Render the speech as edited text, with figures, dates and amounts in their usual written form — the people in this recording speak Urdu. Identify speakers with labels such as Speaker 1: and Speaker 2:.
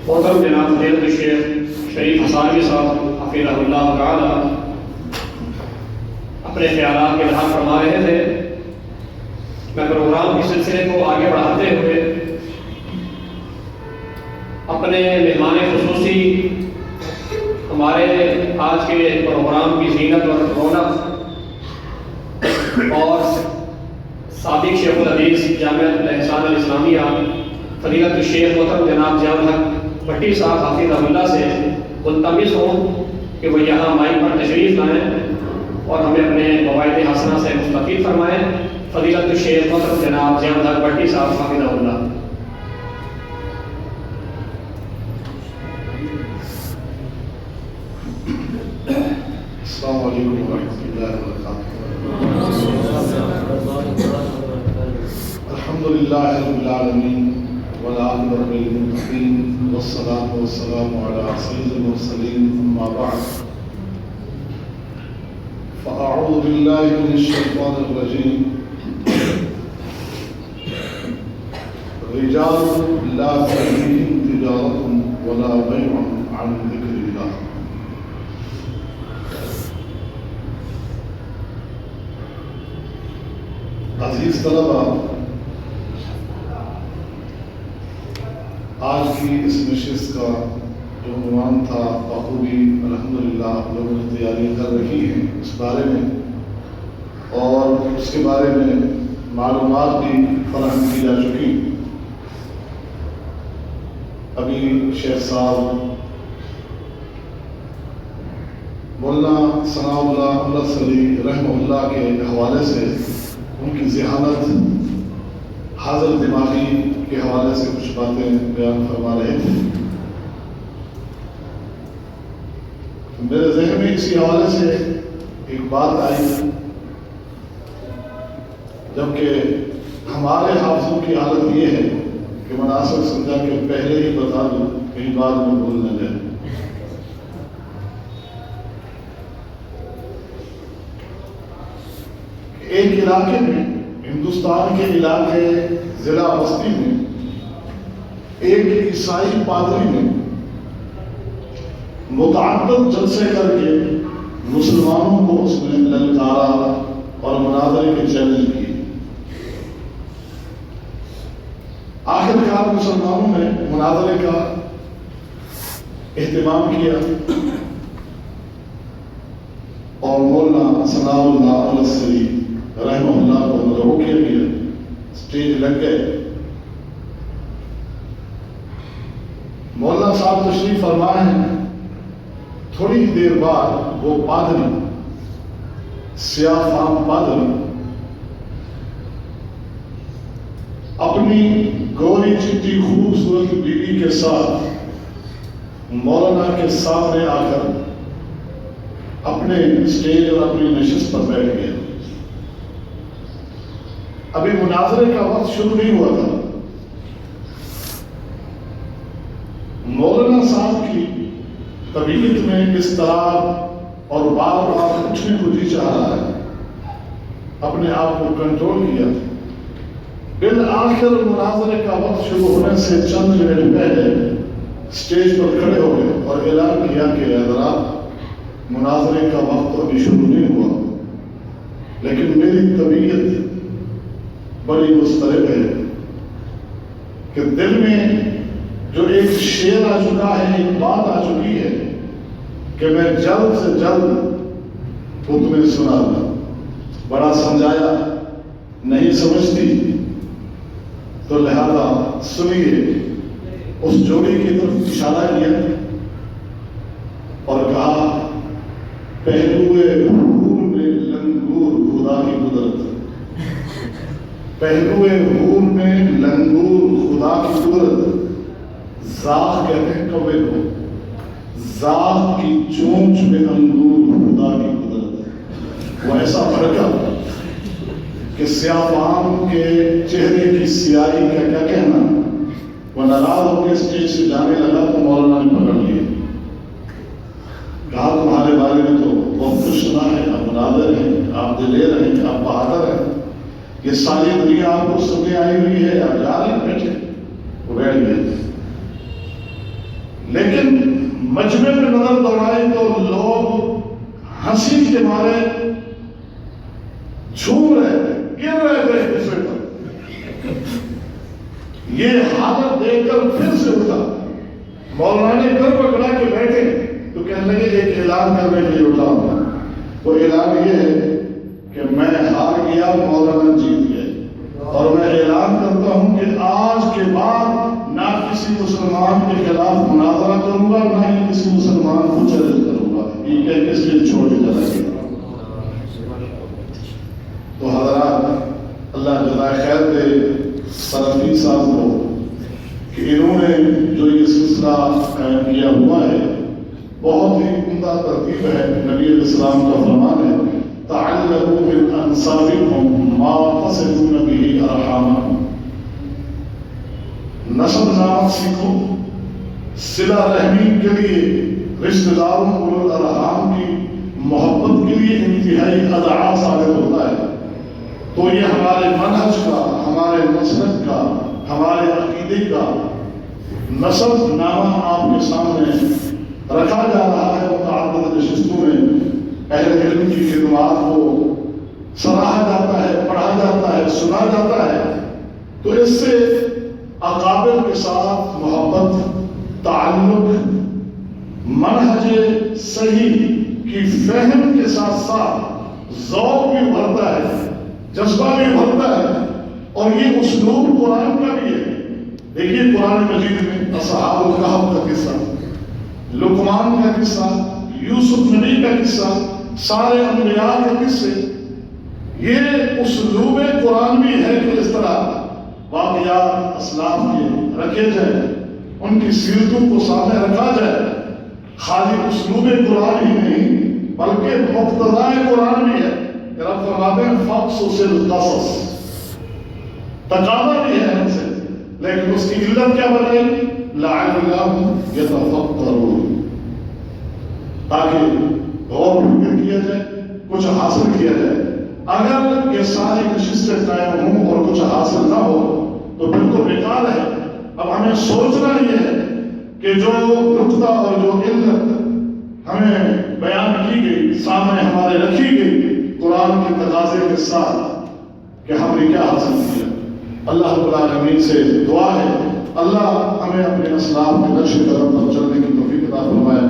Speaker 1: محترم جناب فضیلت الشیخ شریف حسانی صاحب حفظہ اللہ تعالی اپنے خیالات کے اظہار فرما رہے تھے. میں پروگرام کے سلسلے کو آگے بڑھاتے ہوئے اپنے مہمان خصوصی ہمارے آج کے پروگرام کی زینت اور رونق اور سابق شیخ الحدیث جامعۃ الاحسان الاسلامیہ فضیلت الشیخ محترم جناب ضیاء الحق بھٹی صاحب حفظہ اللہ سے ملتمس ہوں کہ وہ یہاں مائک پر تشریف لائیں اور ہمیں اپنے مواعظ حسنہ سے مستفید فرمائیں. فضیلت الشیخ محترم جناب ضیاء الحق بھٹی صاحب حفظہ اللہ.
Speaker 2: السلام علیکم ورحمۃ اللہ وبرکاتہ. الحمد للہ رب العالمین والعاقبۃ للمتقین والصلاۃ والسلام علی سید المرسلین اما بعد فاعوذ باللہ من الشیطان الرجیم. رجال لا تلہیہم تجارۃ ولا بیع عن ذکر اللہ. عزیز طلبہ، آج کی اس نشست کا جو عنوان تھا بخوبی الحمدللہ آپ لوگوں نے تیاری کر رکھی ہیں اس بارے میں، اور اس کے بارے میں معلومات بھی فراہم کی جا چکی. ابھی شیخ صاحب مولانا ثناء اللہ صلی رحمہ اللہ کے حوالے سے ان کی ذہانت حاضر دماغی کے حوالے سے کچھ باتیں بیان فرما رہے تھے. میرے ذہن میں اسی حوالے سے ایک بات آئی، جبکہ ہمارے حافظوں کی حالت یہ ہے کہ مناسب سمجھا کہ پہلے ہی بتا دوں کہیں بعد میں بھول نہ جائے. ایک علاقے میں، ہندوستان کے علاقے ضلع بستی میں، ایک عیسائی پادری نے متعدد جلسے کر کے مسلمانوں کو اس میں للکارا اور مناظرے کے چیلنج کیے. آخر کار مسلمانوں نے مناظرے کا اہتمام کیا اور مولانا ثناء اللہ علیہ رحمہ اللہ کو مدعو کیا گیا. اسٹیج لگ گئے. مولانا صاحب تشریف فرمائے ہیں. تھوڑی دیر بعد وہ پادری، سیاہ فام پادری، اپنی گوری چٹی خوبصورت بیوی کے ساتھ مولانا کے سامنے آ کر اپنے اسٹیج اور اپنی نشست پر بیٹھ گیا. ابھی مناظرے کا وقت شروع نہیں ہوا تھا. مولانا صاحب کی طبیعت میں اضطراب اور بار بار اٹھنے کو جی چاہ رہا ہے. اپنے آپ کو کنٹرول کیا. بالآخر مناظرے کا وقت شروع ہونے سے چند منٹ پہلے اسٹیج پر کھڑے ہو گئے اور اعلان کیا کہ حضرات مناظرے کا وقت ابھی شروع نہیں ہوا، لیکن میری طبیعت بڑی مضطرب ہے کہ دل میں جو ایک شعر آ چکا ہے، ایک بات آ چکی ہے کہ میں جلد سے جلد وہ تمہیں سنا دوں. بڑا سمجھایا، نہیں سمجھتی تو لہذا سنیے. اس جوڑی کی طرف اشارہ کیا اور کہا پہلوئے حور میں لنگور خدا کی قدرت. پہلوئے حور میں لنگور خدا کی قدرت. زاغ کہتے ہیں کوے کو، زاغ کی چونچ میں انگور خدا کی قدرت. وہ ایسا بھڑکا کہ سیاہ فام کے چہرے کی سیاہی کا کیا کہنا. وہ ناراض ہو کے اسٹیج سے جانے لگا تو مولانا نے پکڑ لیا. کہا تمہارے بارے میں تو بہت کچھ سنا ہے، آپ مناظر ہیں، آپ دلیر ہیں، آپ بہادر ہیں، یہ ساری دنیا آپ کو سننے آئی ہوئی ہے، آپ جا رہے ہیں، بیٹھے. وہ بیٹھ گئے. مجمع میں نظر دوڑائی تو لوگ ہنسی کے مارے جھوم رہے تھے، گر رہے تھے ایک دوسرے پر۔ یہ حالت دیکھ کر پھر سے اٹھا، مولانا نے گر پکڑا کے بیٹھے تو کہنے لگے ایک اعلان کرنے کے لیے اٹھا ہوں۔ وہ اعلان یہ ہے کہ میں ہار گیا، مولانا جیت گئے، اور میں اعلان کرتا ہوں کہ آج کے بعد نہ کسی مسلمان کے خلاف مناظرہ کروں گا، نہ ہی کسی مسلمان کو چیلنج کروں گا۔ یہ کہہ کے اس لیے چھوڑ کے چلا گیا۔ تو حضرات، اللہ جزائے خیر دے سلفی صاحب کو کہ انہوں نے جو یہ سلسلہ قائم کیا ہوا ہے، بہت ہی عمدہ ترتیب ہے۔ نبی علیہ السلام کا فرمان ہے، تعلقوا من انصابکم ما تصلون به ارحامکم، نسب نام سیکھو، صلہ رحمی کے لیے، رشتہ داروں اولو الارحام کی محبت کے لیے انتہائی ادعا ثابت ہوتا ہے۔ تو یہ ہمارے منہج کا، ہمارے مسلک کا، ہمارے عقیدے کا نسب نامہ آپ کے سامنے رکھا جا رہا ہے۔ متعدد نشستوں میں اہل علم کی خدمات کو سراہا جاتا ہے، پڑھا جاتا ہے، سنا جاتا ہے۔ تو اس سے اکابر کے ساتھ محبت، تعلق، منہج صحیح کی فہم کے ساتھ ساتھ ذوق بھی ابھرتا ہے، جذبہ بھی ابھرتا ہے، اور یہ اسلوب قرآن کا بھی ہے۔ دیکھیے قرآن مجید میں اصحاب الکہف کا قصہ، لقمان کا قصہ، یوسف نبی کا قصہ، سارے انبیاء کے قصے، یہ اسلوب قرآن بھی ہے کہ اس طرح واقعات اسلاف کے رکھے جائیں، ان کی سیرتوں کو سامنے رکھا جائے۔ خالی اسلوب قرآن ہی نہیں بلکہ مقتضائے قرآن بھی ہے۔ رب فرماتے ہیں فقصص القصص، تقاضا بھی ہے ہم سے، لیکن اس کی علت کیا بتائی؟ لعلہم یتفکرون، تاکہ غور و فکر کیا جائے، کچھ حاصل کیا جائے۔ اگر یہ ساری نشستیں قائم ہوں اور کچھ حاصل نہ ہو تو بالکل بیکار ہے۔ اب ہمیں سوچنا یہ ہے کہ جو نقطہ اور جو علت ہمیں بیان کی گئی، سامنے ہمارے رکھی گئی قرآن کے تقاضے کے ساتھ، کہ ہم نے کیا حاصل کیا۔ اللہ رب العالمین سے دعا ہے اللہ ہمیں اپنے اسلاف کے نقش قدم پر چلنے کی توفیق عطا فرمائے۔